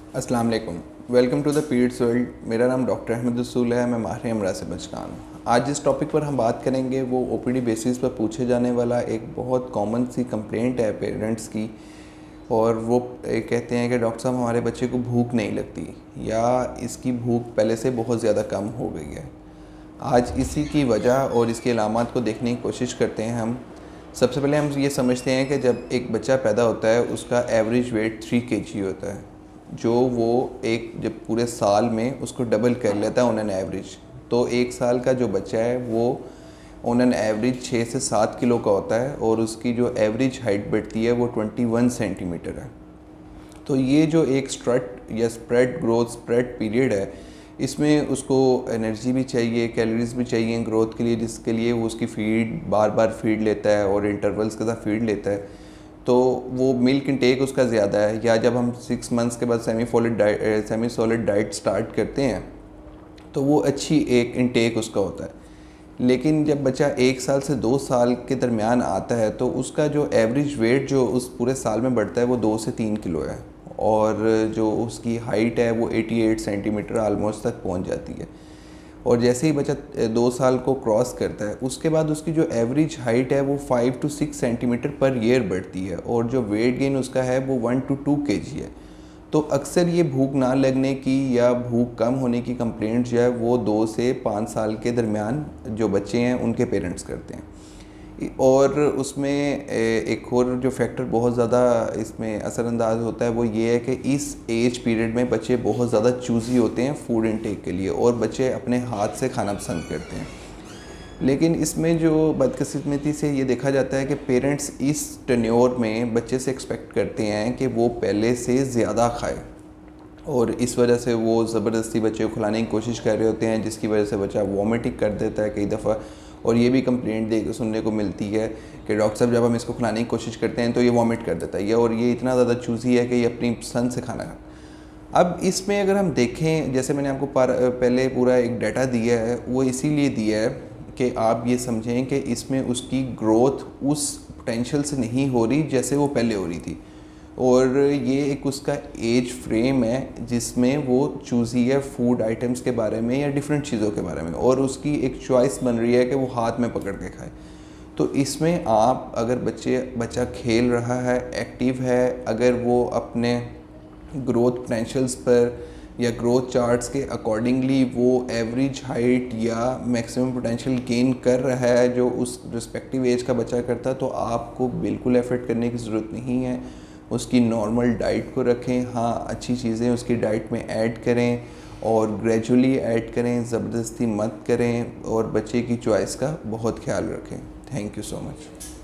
अस्सलाम वालेकुम। Welcome to the peeds world. मेरा नाम डॉक्टर अहमद रसूल है। मैं माहिर अमराज से बचकान। आज जिस टॉपिक पर हम बात करेंगे वो ओपीडी बेसिस पर पूछे जाने वाला एक बहुत कॉमन सी कंप्लेंट है पेरेंट्स की। और वो कहते हैं कि डॉक्टर साहब हमारे बच्चे को भूख नहीं लगती या इसकी भूख पहले से बहुत ज़्यादा कम हो गई है। आज इसी की वजह और इसकी अलामत को देखने की कोशिश करते हैं हम। सबसे पहले हम ये समझते हैं कि जब एक बच्चा पैदा होता है उसका एवरेज वेट 3 kg होता है, जो वो एक जब पूरे साल में उसको डबल कर लेता है ऑन एन एवरेज। तो एक साल का जो बच्चा है वो ऑन एन एवरेज 6 से 7 किलो का होता है और उसकी जो एवरेज हाइट बढ़ती है वो 21 सेंटीमीटर है। तो ये जो एक स्ट्रट या स्प्रेड ग्रोथ स्प्रेड पीरियड है, इसमें उसको एनर्जी भी चाहिए, कैलोरीज भी चाहिए ग्रोथ के लिए, जिसके लिए वो उसकी फीड बार बार फीड लेता है और इंटरवल्स के साथ फीड लेता है। तो वो मिल्क इंटेक उसका ज़्यादा है। या जब हम 6 मंथ्स के बाद सेमी सॉलिड डाइट स्टार्ट करते हैं तो वो अच्छी एक इंटेक उसका होता है। लेकिन जब बच्चा 1 साल से 2 साल के दरमियान आता है तो उसका जो एवरेज वेट जो उस पूरे साल में बढ़ता है वो 2 से 3 किलो है और जो उसकी हाइट है वो 88 सेंटीमीटर आलमोस्ट तक पहुंच जाती है। और जैसे ही बच्चा 2 साल को क्रॉस करता है उसके बाद उसकी जो एवरेज हाइट है वो 5 to 6 सेंटीमीटर पर ईयर बढ़ती है और जो वेट गेन उसका है वो 1 to 2 kg है। तो अक्सर ये भूख ना लगने की या भूख कम होने की कंप्लेंट जो है वो 2 से 5 साल के दरमियान जो बच्चे हैं उनके पेरेंट्स करते हैं। और उसमें एक और जो फैक्टर बहुत ज़्यादा इसमें असरअंदाज होता है वो ये है कि इस एज पीरियड में बच्चे बहुत ज़्यादा चूज़ी होते हैं फूड इनटेक के लिए और बच्चे अपने हाथ से खाना पसंद करते हैं। लेकिन इसमें जो बदकिस्मती से ये देखा जाता है कि पेरेंट्स इस टेन्योर में बच्चे से एक्सपेक्ट करते हैं कि वो पहले से ज़्यादा खाए और इस वजह से वो ज़बरदस्ती बच्चे को खिलाने की कोशिश कर रहे होते हैं, जिसकी वजह से बच्चा वॉमिटिंग कर देता है कई दफ़ा। और ये भी कंप्लेंट सुनने को मिलती है कि डॉक्टर साहब जब हम इसको खिलाने की कोशिश करते हैं तो ये वॉमिट कर देता है और ये इतना ज़्यादा चूज़ी है कि ये अपनी पसंद से खाना खा। अब इसमें अगर हम देखें, जैसे मैंने आपको पहले पूरा एक डाटा दिया है, वो इसीलिए दिया है कि आप ये समझें कि इसमें उसकी ग्रोथ उस पोटेंशियल से नहीं हो रही जैसे वो पहले हो रही थी। और ये एक उसका एज फ्रेम है जिसमें वो चूज़ी है फूड आइटम्स के बारे में या डिफरेंट चीज़ों के बारे में, और उसकी एक चॉइस बन रही है कि वो हाथ में पकड़ के खाए। तो इसमें आप अगर बच्चा खेल रहा है, एक्टिव है, अगर वो अपने ग्रोथ पोटेंशियल्स पर या ग्रोथ चार्ट्स के अकॉर्डिंगली वो एवरेज हाइट या मैक्सिमम पोटेंशियल गेन कर रहा है जो उस रिस्पेक्टिव एज का बच्चा करता है, तो आपको बिल्कुल एफर्ट करने की ज़रूरत नहीं है। उसकी नॉर्मल डाइट को रखें, हाँ अच्छी चीज़ें उसकी डाइट में ऐड करें और ग्रेजुअली ऐड करें, ज़बरदस्ती मत करें और बच्चे की चॉइस का बहुत ख्याल रखें। Thank you so much.